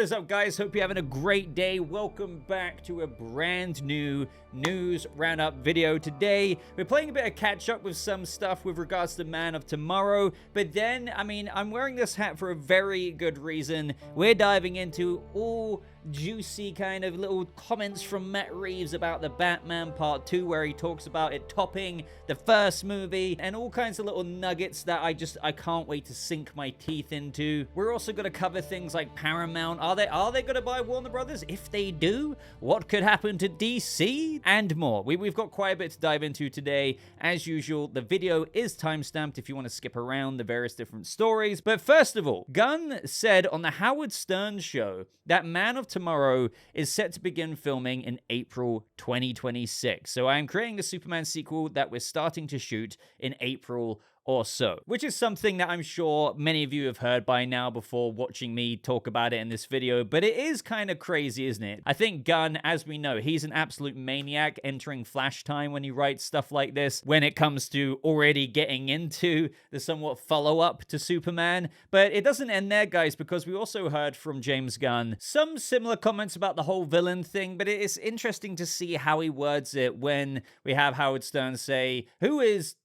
What is up, guys? Hope you're having a great day. Welcome back to a brand new news roundup video. Today, we're playing a bit of catch up with some stuff with regards to Man of Tomorrow. But then, I'm wearing this hat for a very good reason. We're diving into all juicy kind of little comments from Matt Reeves about the Batman Part 2, where he talks about it topping the first movie, and all kinds of little nuggets that I can't wait to sink my teeth into. We're also going to cover things like Paramount. Are they going to buy Warner Brothers? If they do, what could happen to DC? And more. We've got quite a bit to dive into today. As usual, the video is timestamped if you want to skip around the various different stories. But first of all, Gunn said on the Howard Stern show that Man of Tomorrow is set to begin filming in April 2026. So I am creating a Superman sequel that we're starting to shoot in April or so, which is something that I'm sure many of you have heard by now before watching me talk about it in this video, but it is kind of crazy, isn't it? I think Gunn, as we know, he's an absolute maniac entering flash time when he writes stuff like this, when it comes to already getting into the somewhat follow-up to Superman. But it doesn't end there, guys, because we also heard from James Gunn some similar comments about the whole villain thing, but it's interesting to see how he words it when we have Howard Stern say, who is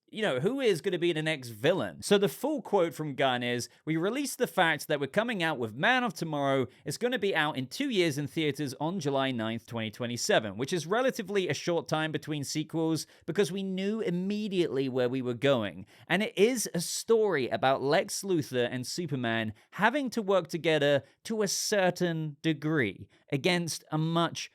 going to be the next villain? So the full quote from Gunn is, "We released the fact that we're coming out with Man of Tomorrow. It's going to be out in 2 years in theaters on July 9th, 2027, which is relatively a short time between sequels because we knew immediately where we were going. And it is a story about Lex Luthor and Superman having to work together to a certain degree against a much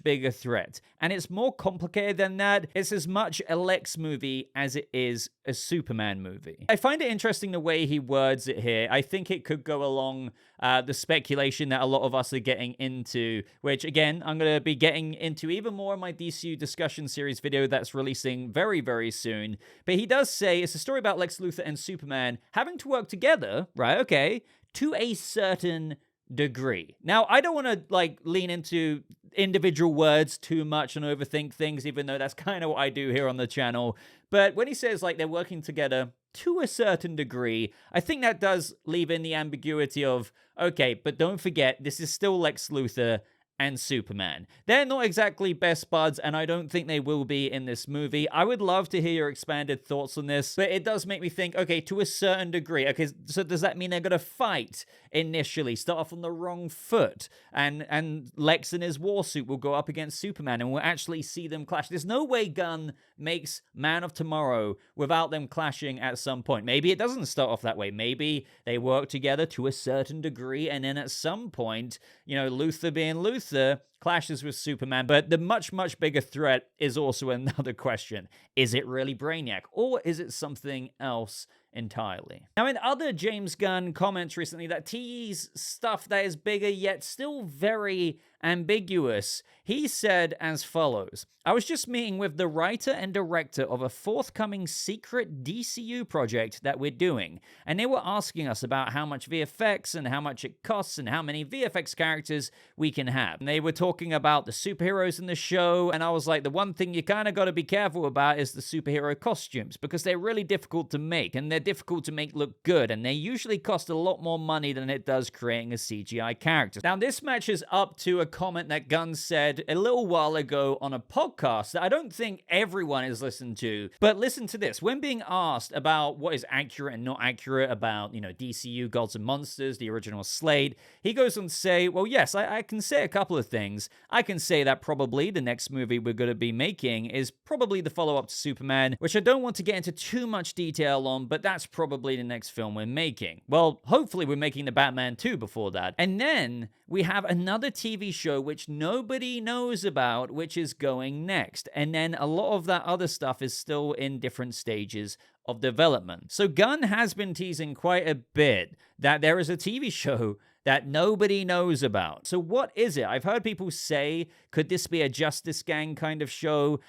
bigger threat. And it's more complicated than that. It's as much a Lex movie as it is a Superman movie." I find it interesting the way he words it here. I think it could go along the speculation that a lot of us are getting into, which again, I'm going to be getting into even more in my DCU discussion series video that's releasing very, very soon. But he does say it's a story about Lex Luthor and Superman having to work together, right? Okay, to a certain degree. Now, I don't want to lean into individual words too much and overthink things, even though that's kind of what I do here on the channel. But when he says they're working together to a certain degree, I think that does leave in the ambiguity of, okay, but don't forget, this is still Lex Luthor and Superman. They're not exactly best buds, and I don't think they will be in this movie. I would love to hear your expanded thoughts on this, but it does make me think, okay, to a certain degree. Okay, so does that mean they're going to fight initially, start off on the wrong foot, and Lex in his war suit will go up against Superman, and we'll actually see them clash? There's no way Gunn makes Man of Tomorrow without them clashing at some point. Maybe it doesn't start off that way. Maybe they work together to a certain degree, and then at some point, Luthor being Luthor, clashes with Superman. But the much bigger threat is also another question. Is it really Brainiac, or is it something else entirely? Now, in other James Gunn comments recently that tease stuff that is bigger yet still very ambiguous, he said as follows: "I was just meeting with the writer and director of a forthcoming secret DCU project that we're doing, and they were asking us about how much VFX and how much it costs and how many VFX characters we can have. And they were talking about the superheroes in the show, and I was like, the one thing you kind of got to be careful about is the superhero costumes, because they're really difficult to make, and they're difficult to make look good, and they usually cost a lot more money than it does creating a CGI character." Now, this matches up to a comment that Gunn said a little while ago on a podcast that I don't think everyone has listened to, but listen to this. When being asked about what is accurate and not accurate about, DCU Gods and Monsters, the original slate, he goes on to say, well, yes, I can say a couple of things. I can say that probably the next movie we're going to be making is probably the follow-up to Superman, which I don't want to get into too much detail on, but that's probably the next film we're making. Well, hopefully we're making the Batman 2 before that. And then we have another TV show which nobody knows about, which is going next. And then a lot of that other stuff is still in different stages of development. So Gunn has been teasing quite a bit that there is a TV show that nobody knows about. So what is it? I've heard people say, could this be a Justice Gang kind of show?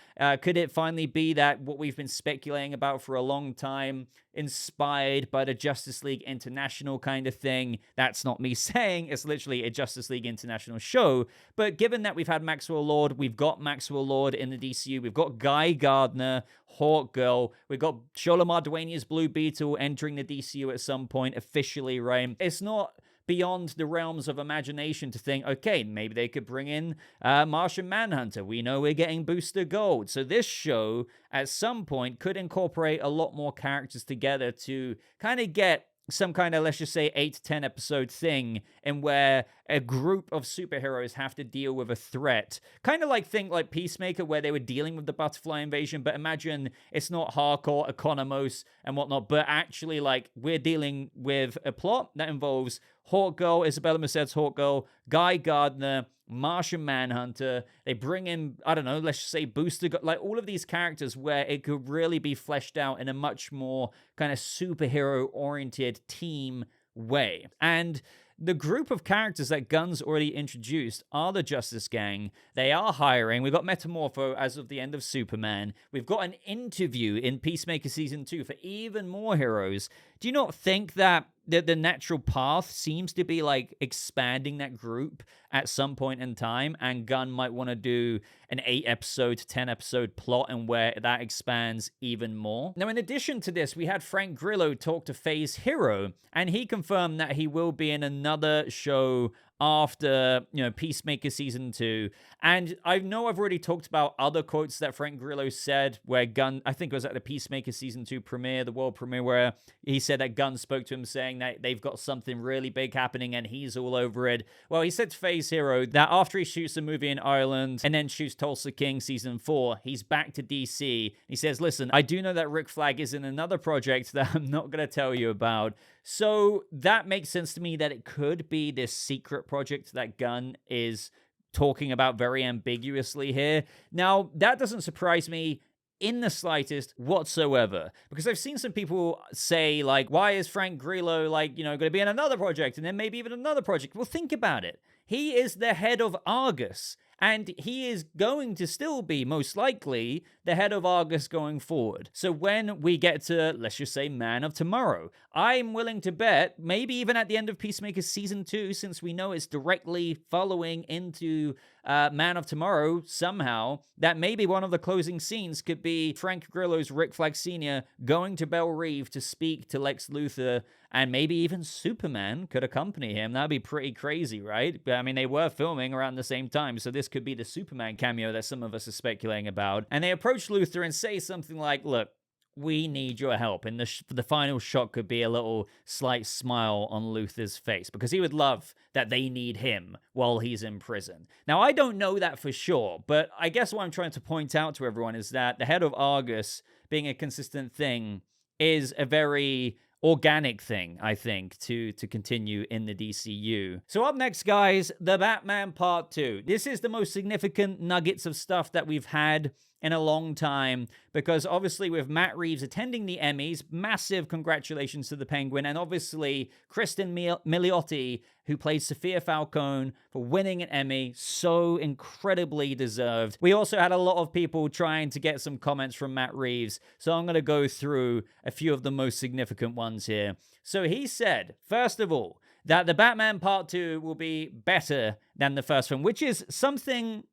Could it finally be that what we've been speculating about for a long time, inspired by the Justice League International kind of thing? That's not me saying, it's literally a Justice League International show. But given that we've had Maxwell Lord, we've got Maxwell Lord in the DCU, we've got Guy Gardner, Hawkgirl, we've got Sholomar Duania's Blue Beetle entering the DCU at some point officially, right? It's not beyond the realms of imagination to think, okay, maybe they could bring in Martian Manhunter. We know we're getting Booster Gold. So this show, at some point, could incorporate a lot more characters together to kind of get some kind of, let's just say, 8 to 10 episode thing in where a group of superheroes have to deal with a threat. Kind of think like Peacemaker, where they were dealing with the butterfly invasion, but imagine it's not hardcore Economos and whatnot, but actually we're dealing with a plot that involves Hawkgirl, Isabella Merced's Hawkgirl, Guy Gardner, Martian Manhunter. They bring in, I don't know, let's just say Booster, all of these characters where it could really be fleshed out in a much more kind of superhero-oriented team way. And the group of characters that Gunn's already introduced are the Justice Gang. They are hiring. We've got Metamorpho as of the end of Superman. We've got an interview in Peacemaker Season 2 for even more heroes. Do you not think that the natural path seems to be expanding that group at some point in time, and Gunn might want to do an 8-episode to 10-episode plot and where that expands even more? Now, in addition to this, we had Frank Grillo talk to Phase Hero, and he confirmed that he will be in another show after, Peacemaker Season 2. And I know I've already talked about other quotes that Frank Grillo said where Gunn, I think it was at the Peacemaker Season 2 premiere, the world premiere, where he said that Gunn spoke to him saying that they've got something really big happening and he's all over it. Well, he said to Phase Hero that after he shoots a movie in Ireland and then shoots Tulsa King Season 4, he's back to DC. He says, listen, I do know that Rick Flag is in another project that I'm not going to tell you about. So that makes sense to me that it could be this secret project that Gunn is talking about very ambiguously here. Now, that doesn't surprise me in the slightest whatsoever, because I've seen some people say, why is Frank Grillo, going to be in another project and then maybe even another project? Well, think about it. He is the head of Argus, and he is going to still be, most likely, the head of Argus going forward. So when we get to, let's just say, Man of Tomorrow, I'm willing to bet, maybe even at the end of Peacemaker Season 2, since we know it's directly following into Man of Tomorrow somehow, that maybe one of the closing scenes could be Frank Grillo's Rick Flag Sr. going to Belle Reve to speak to Lex Luthor, and maybe even Superman could accompany him. That'd be pretty crazy, right? I mean, they were filming around the same time, so this could be the Superman cameo that some of us are speculating about. And they approach Luthor and say something like, look, we need your help. And the final shot could be a little slight smile on Luthor's face, because he would love that they need him while he's in prison. Now, I don't know that for sure, but I guess what I'm trying to point out to everyone is that the head of Argus being a consistent thing is a very organic thing, I think, to continue in the DCU. So up next, guys, The Batman Part 2. This is the most significant nuggets of stuff that we've had in a long time, because obviously with Matt Reeves attending the Emmys, massive congratulations to the Penguin, and obviously Kristen Milioti, who played Sophia Falcone, for winning an Emmy, so incredibly deserved. We also had a lot of people trying to get some comments from Matt Reeves, so I'm going to go through a few of the most significant ones here. So he said, first of all, that The Batman Part 2 will be better than the first film, which is something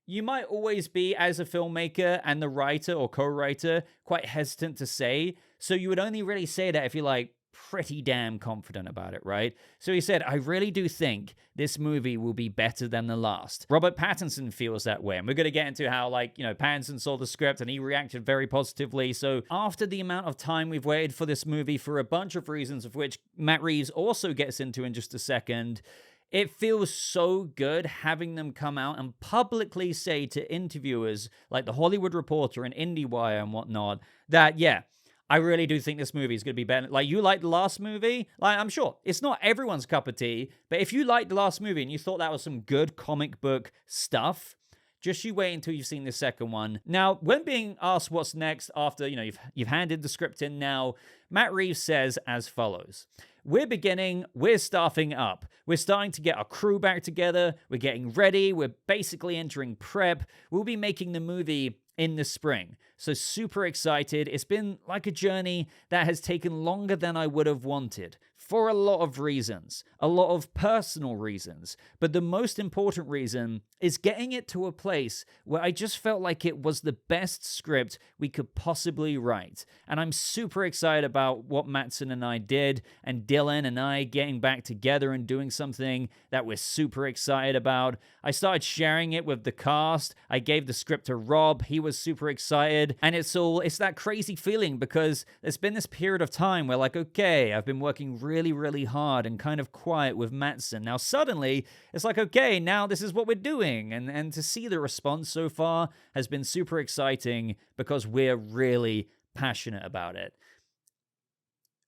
you might always be, as a filmmaker and the writer or co-writer, quite hesitant to say. So you would only really say that if you're pretty damn confident about it, right? So he said, I really do think this movie will be better than the last. Robert Pattinson feels that way. And we're going to get into how, Pattinson saw the script and he reacted very positively. So after the amount of time we've waited for this movie for a bunch of reasons, of which Matt Reeves also gets into in just a second, it feels so good having them come out and publicly say to interviewers like The Hollywood Reporter and IndieWire and whatnot that, yeah, I really do think this movie is going to be better. You liked the last movie? I'm sure it's not everyone's cup of tea, but if you liked the last movie and you thought that was some good comic book stuff, just you wait until you've seen the second one. Now, when being asked what's next after, you've handed the script in now, Matt Reeves says as follows. We're staffing up. We're starting to get our crew back together. We're getting ready. We're basically entering prep. We'll be making the movie in the spring. So super excited. It's been like a journey that has taken longer than I would have wanted for a lot of reasons, a lot of personal reasons. But the most important reason is getting it to a place where I just felt like it was the best script we could possibly write. And I'm super excited about what Mattson and I did, and Dylan and I getting back together and doing something that we're super excited about. I started sharing it with the cast. I gave the script to Rob. He was super excited. And it's that crazy feeling because there's been this period of time where like, okay, I've been working really hard and kind of quiet with Mattson. Now suddenly it's like, okay, now this is what we're doing. And to see the response so far has been super exciting because we're really passionate about it.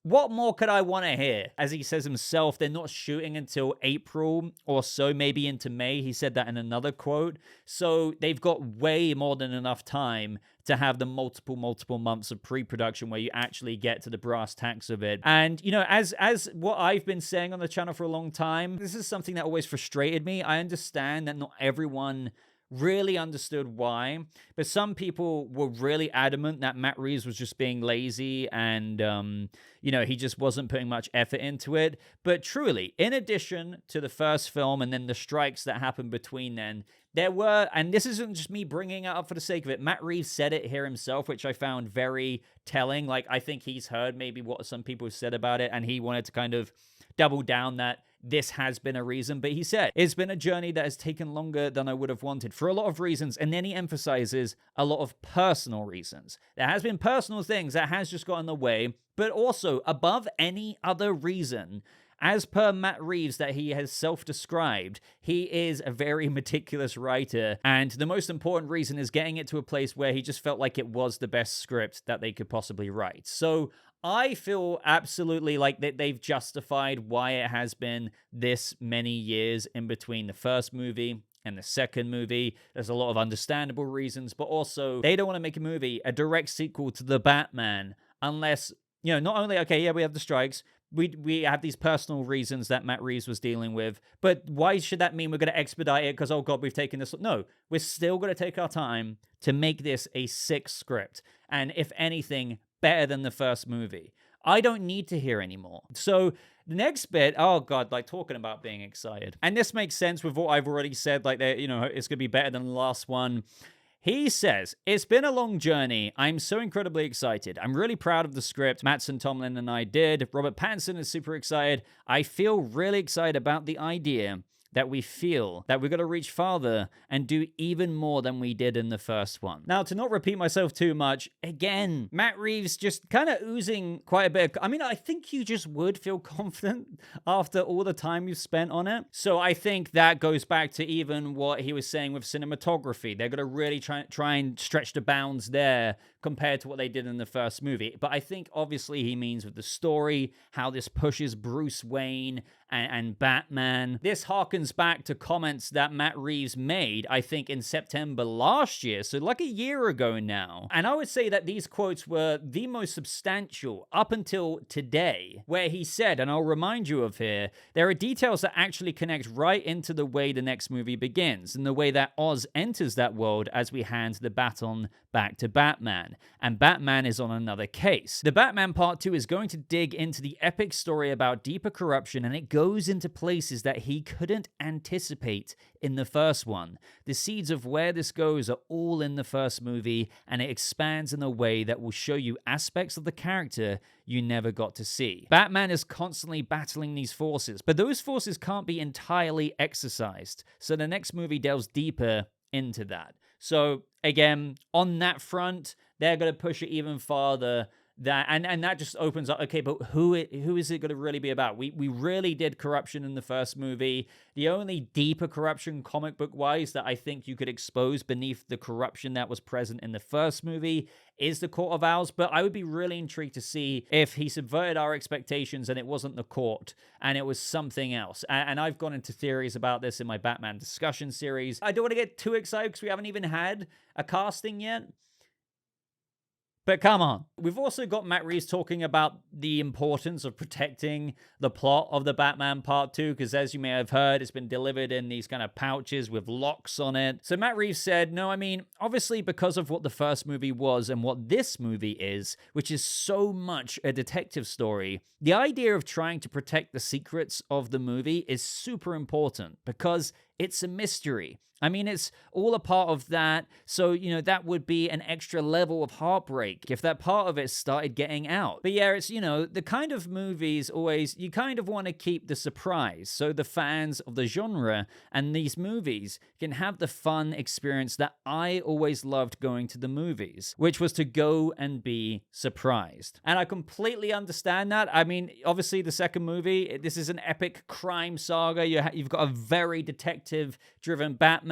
What more could I want to hear? As he says himself, they're not shooting until April or so, maybe into May. He said that in another quote. So they've got way more than enough time to have the multiple months of pre-production where you actually get to the brass tacks of it. And, you know, as what I've been saying on the channel for a long time, this is something that always frustrated me. I understand that not everyone really understood why, but some people were really adamant that Matt Reeves was just being lazy and, you know, he just wasn't putting much effort into it. But truly, in addition to the first film and then the strikes that happened between then, there were, and this isn't just me bringing it up for the sake of it, Matt Reeves said it here himself, which I found very telling. Like, I think he's heard maybe what some people have said about it, and he wanted to kind of double down that this has been a reason, but he said, it's been a journey that has taken longer than I would have wanted for a lot of reasons, and then he emphasizes a lot of personal reasons. There has been personal things that has just got in the way, but also above any other reason, as per Matt Reeves that he has self-described, he is a very meticulous writer, and the most important reason is getting it to a place where he just felt like it was the best script that they could possibly write. So I feel absolutely like that they've justified why it has been this many years in between the first movie and the second movie. There's a lot of understandable reasons, but also they don't want to make a movie, a direct sequel to The Batman, unless, you know, not only, okay, yeah, we have the strikes, we have these personal reasons that Matt Reeves was dealing with, but why should that mean we're going to expedite it because, oh God, we've taken this? No, we're still going to take our time to make this a sick script, and if anything, better than the first movie. I don't need to hear anymore. So the next bit, oh God, like talking about being excited. And this makes sense with what I've already said, like, you know, it's going to be better than the last one. He says, it's been a long journey. I'm so incredibly excited. I'm really proud of the script Mattson, Tomlin, and I did. Robert Pattinson is super excited. I feel really excited about the idea that we feel that we're going to reach farther and do even more than we did in the first one. Now, to not repeat myself too much, again, Matt Reeves just kind of oozing quite a bit. I mean, I think you just would feel confident after all the time you've spent on it. So I think that goes back to even what he was saying with cinematography. They're going to really try and stretch the bounds there compared to what they did in the first movie. But I think obviously he means with the story, how this pushes Bruce Wayne and Batman. This harkens back to comments that Matt Reeves made, I think, in September last year, so like a year ago now. And I would say that these quotes were the most substantial up until today, where he said, and I'll remind you of here, there are details that actually connect right into the way the next movie begins, and the way that Oz enters that world as we hand the baton back to Batman. And Batman is on another case. The Batman Part 2 is going to dig into the epic story about deeper corruption, and it goes into places that he couldn't anticipate in the first one. The seeds of where this goes are all in the first movie, and it expands in a way that will show you aspects of the character you never got to see. Batman is constantly battling these forces, but those forces can't be entirely exorcised, so the next movie delves deeper into that. So again, on that front, they're going to push it even farther. That and that just opens up, okay, but who is it going to really be about? We really did corruption in the first movie. The only deeper corruption comic book wise that I think you could expose beneath the corruption that was present in the first movie is the Court of Owls, but I would be really intrigued to see if he subverted our expectations and it wasn't the court and it was something else. And I've gone into theories about this in my Batman discussion series. I don't want to get too excited because we haven't even had a casting yet. But come on. We've also got Matt Reeves talking about the importance of protecting the plot of The Batman Part 2, because as you may have heard, it's been delivered in these kind of pouches with locks on it. So Matt Reeves said, no, I mean, obviously because of what the first movie was and what this movie is, which is so much a detective story, the idea of trying to protect the secrets of the movie is super important because it's a mystery. I mean, it's all a part of that. So, that would be an extra level of heartbreak if that part of it started getting out. But yeah, it's, the kind of movies always, you kind of want to keep the surprise. So the fans of the genre and these movies can have the fun experience that I always loved going to the movies, which was to go and be surprised. And I completely understand that. I mean, obviously the second movie, this is an epic crime saga. You've got a very detective-driven Batman.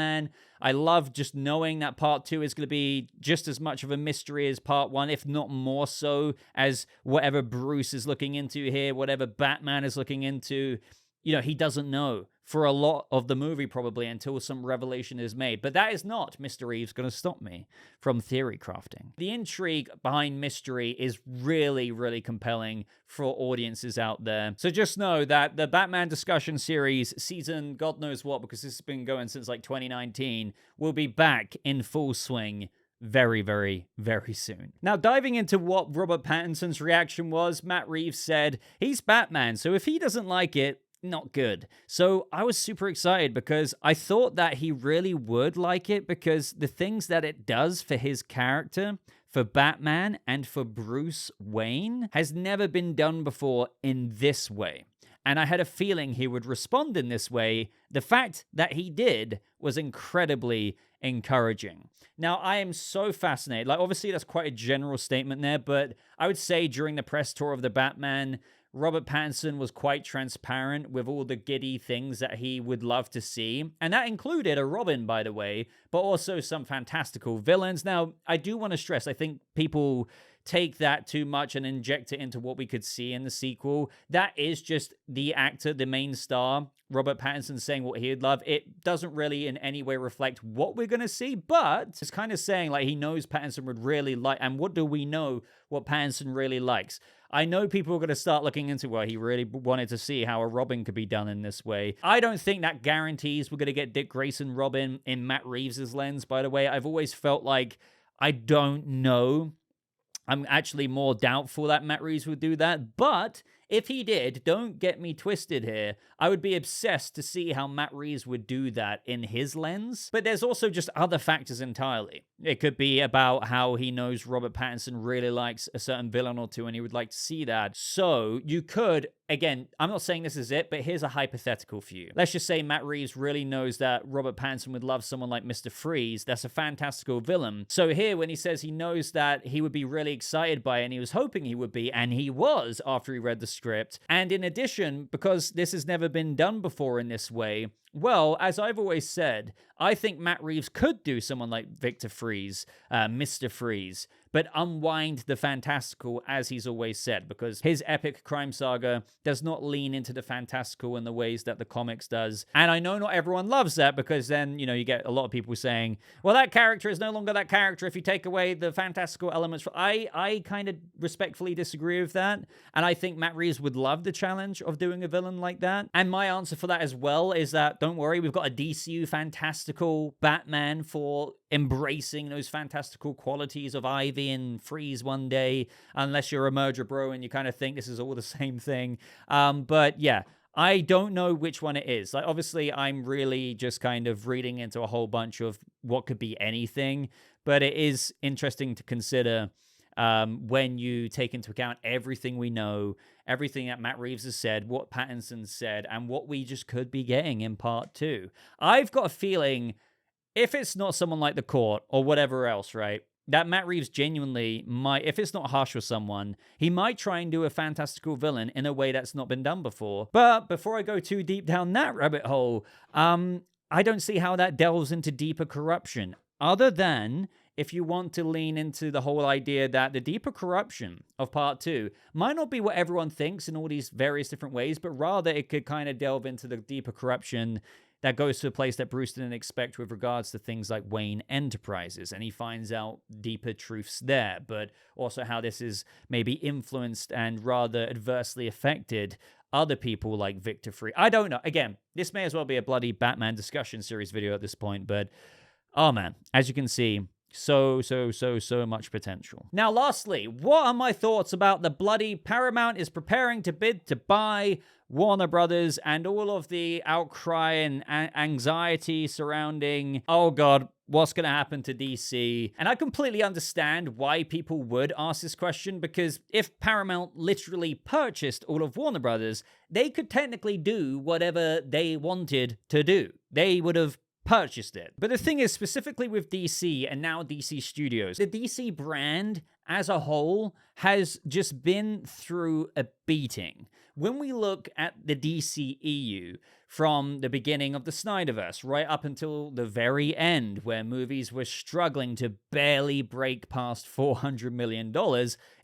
I love just knowing that part 2 is going to be just as much of a mystery as part 1, if not more so, as whatever Bruce is looking into here, whatever Batman is looking into. He doesn't know for a lot of the movie probably until some revelation is made. But that is not, Mr. Reeves, going to stop me from theory crafting. The intrigue behind mystery is really, really compelling for audiences out there. So just know that the Batman discussion series, season God knows what, because this has been going since like 2019, will be back in full swing very, very, very soon. Now, diving into what Robert Pattinson's reaction was, Matt Reeves said, he's Batman, so if he doesn't like it, not good. So I was super excited because I thought that he really would like it, because the things that it does for his character, for Batman and for Bruce Wayne, has never been done before in this way. And I had a feeling he would respond in this way. The fact that he did was incredibly encouraging. Now, I am so fascinated. Like, obviously, that's quite a general statement there, but I would say during the press tour of The Batman, Robert Pattinson was quite transparent with all the giddy things that he would love to see. And that included a Robin, by the way, but also some fantastical villains. Now, I do want to stress, I think people take that too much and inject it into what we could see in the sequel. That is just the actor, the main star, Robert Pattinson, saying what he'd love. It doesn't really in any way reflect what we're going to see, but it's kind of saying like he knows Pattinson would really like, and what do we know what Pattinson really likes? I know people are going to start looking into, well, he really wanted to see how a Robin could be done in this way. I don't think that guarantees we're going to get Dick Grayson Robin in Matt Reeves' lens, by the way. I've always felt like, I don't know. I'm actually more doubtful that Matt Reeves would do that, but if he did, don't get me twisted here, I would be obsessed to see how Matt Reeves would do that in his lens. But there's also just other factors entirely. It could be about how he knows Robert Pattinson really likes a certain villain or two and he would like to see that. So you could, again, I'm not saying this is it, but here's a hypothetical for you. Let's just say Matt Reeves really knows that Robert Pattinson would love someone like Mr. Freeze. That's a fantastical villain. So here, when he says he knows that he would be really excited by it and he was hoping he would be, and he was after he read the script. And in addition, because this has never been done before in this way, well, as I've always said, I think Matt Reeves could do someone like Victor Freeze, Mr. Freeze, but unwind the fantastical as he's always said, because his epic crime saga does not lean into the fantastical in the ways that the comics does. And I know not everyone loves that, because then, you get a lot of people saying, well, that character is no longer that character if you take away the fantastical elements. I kind of respectfully disagree with that. And I think Matt Reeves would love the challenge of doing a villain like that. And my answer for that as well is that, don't worry, we've got a DCU fantastical Batman for embracing those fantastical qualities of Ivy and Freeze one day, unless you're a murderer bro and you kind of think this is all the same thing. But yeah, I don't know which one it is. Like, obviously, I'm really just kind of reading into a whole bunch of what could be anything, but it is interesting to consider when you take into account everything we know, everything that Matt Reeves has said, what Pattinson said, and what we just could be getting in part 2. I've got a feeling, if it's not someone like The Court or whatever else, right, that Matt Reeves genuinely might, if it's not harsh with someone, he might try and do a fantastical villain in a way that's not been done before. But before I go too deep down that rabbit hole, I don't see how that delves into deeper corruption, other than if you want to lean into the whole idea that the deeper corruption of part 2 might not be what everyone thinks in all these various different ways, but rather it could kind of delve into the deeper corruption that goes to a place that Bruce didn't expect with regards to things like Wayne Enterprises, and he finds out deeper truths there, but also how this is maybe influenced and rather adversely affected other people like Victor Free. I don't know. Again, this may as well be a bloody Batman discussion series video at this point, but oh man, as you can see, so much potential. Now, lastly, what are my thoughts about the bloody Paramount is preparing to bid to buy Warner Brothers and all of the outcry and anxiety surrounding, oh God, what's going to happen to DC? And I completely understand why people would ask this question, because if Paramount literally purchased all of Warner Brothers, they could technically do whatever they wanted to do. They would have purchased it. But the thing is, specifically with DC and now DC Studios, the DC brand as a whole has just been through a beating. When we look at the DCEU from the beginning of the Snyderverse right up until the very end, where movies were struggling to barely break past $400 million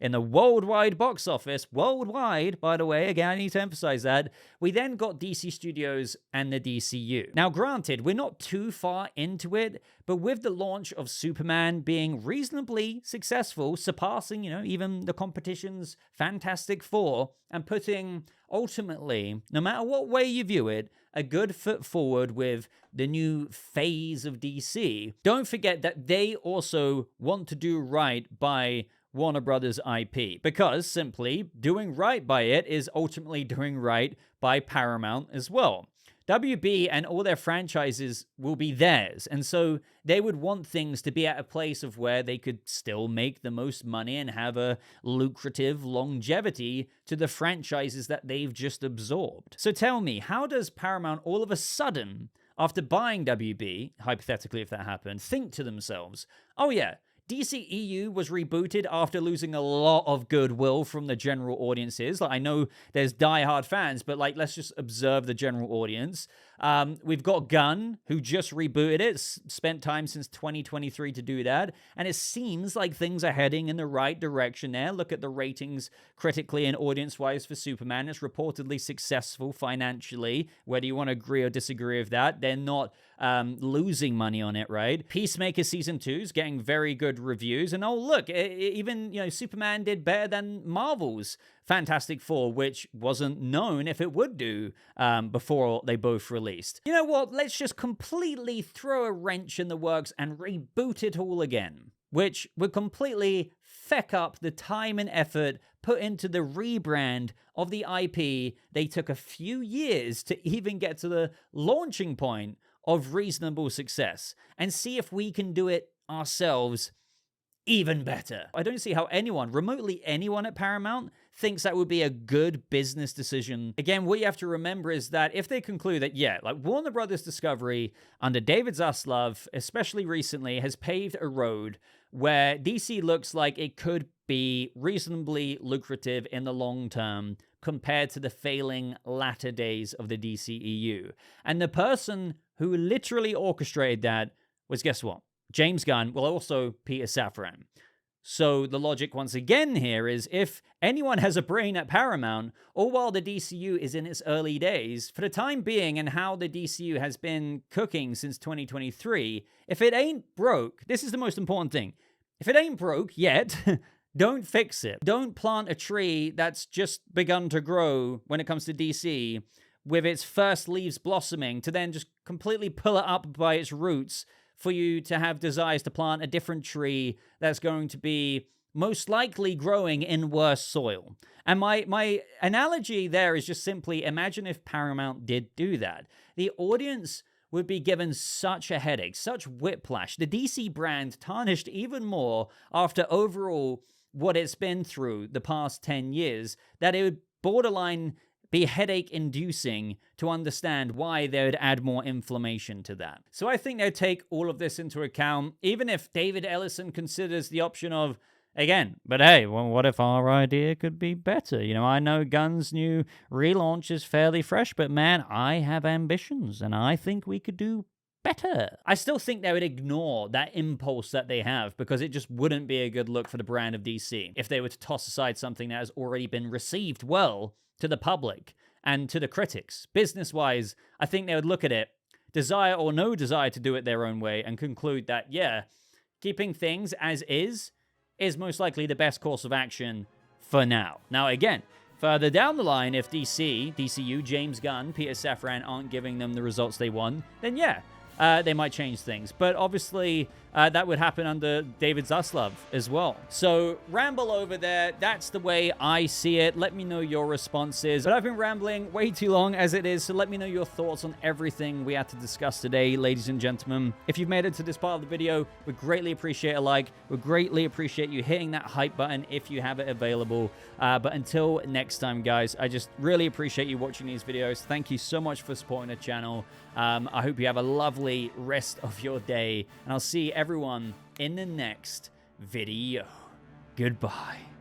in the worldwide box office, worldwide, by the way, again, I need to emphasize that, we then got DC Studios and the DCU. Now, granted, we're not too far into it, but with the launch of Superman being reasonably successful, surpassing, even the competition's Fantastic Four, and putting, ultimately, no matter what way you view it, a good foot forward with the new phase of DC, don't forget that they also want to do right by Warner Brothers IP, because simply doing right by it is ultimately doing right by Paramount as well. WB and all their franchises will be theirs, and so they would want things to be at a place of where they could still make the most money and have a lucrative longevity to the franchises that they've just absorbed. So tell me, how does Paramount all of a sudden, after buying WB, hypothetically if that happened, think to themselves, oh yeah, DCEU was rebooted after losing a lot of goodwill from the general audiences. Like, I know there's diehard fans, but let's just observe the general audience. We've got Gunn, who just rebooted it, spent time since 2023 to do that, and it seems like things are heading in the right direction there. Look at the ratings critically and audience-wise for Superman. It's reportedly successful financially. Whether you want to agree or disagree with that, they're not losing money on it, right? Peacemaker Season 2 is getting very good reviews, and oh look, even Superman did better than Marvel's Fantastic Four, which wasn't known if it would do before they both released. You know what? Let's just completely throw a wrench in the works and reboot it all again, which would completely feck up the time and effort put into the rebrand of the IP. They took a few years to even get to the launching point of reasonable success, and see if we can do it ourselves even better. I don't see how anyone, remotely anyone at Paramount, thinks that would be a good business decision. Again, what you have to remember is that if they conclude that, yeah, Warner Brothers Discovery under David Zaslav, especially recently, has paved a road where DC looks like it could be reasonably lucrative in the long term compared to the failing latter days of the DCEU. And the person who literally orchestrated that was, guess what? James Gunn, well, also Peter Safran. So the logic once again here is, if anyone has a brain at Paramount, all while the DCU is in its early days, for the time being and how the DCU has been cooking since 2023, if it ain't broke, this is the most important thing. If it ain't broke yet, don't fix it. Don't plant a tree that's just begun to grow when it comes to DC with its first leaves blossoming to then just completely pull it up by its roots for you to have desires to plant a different tree that's going to be most likely growing in worse soil. And my analogy there is just simply, imagine if Paramount did do that. The audience would be given such a headache, such whiplash. The DC brand tarnished even more after overall what it's been through the past 10 years, that it would borderline be headache-inducing to understand why they would add more inflammation to that. So I think they'll take all of this into account, even if David Ellison considers the option of, again, but hey, well, what if our idea could be better? I know Gunn's new relaunch is fairly fresh, but man, I have ambitions, and I think we could do better. I still think they would ignore that impulse that they have, because it just wouldn't be a good look for the brand of DC if they were to toss aside something that has already been received well to the public and to the critics. Business-wise, I think they would look at it. desire or no desire to do it their own way and conclude that, yeah, keeping things as is most likely the best course of action for now. Now, again, further down the line, if DCU, James Gunn, Peter Safran aren't giving them the results they want, then yeah, they might change things. But obviously, that would happen under David Zaslav as well. So ramble over there. That's the way I see it. Let me know your responses. But I've been rambling way too long as it is, so let me know your thoughts on everything we had to discuss today, ladies and gentlemen. If you've made it to this part of the video, we'd greatly appreciate a like. We'd greatly appreciate you hitting that hype button if you have it available. But until next time, guys, I just really appreciate you watching these videos. Thank you so much for supporting the channel. I hope you have a lovely rest of your day, and I'll see everyone in the next video. Goodbye.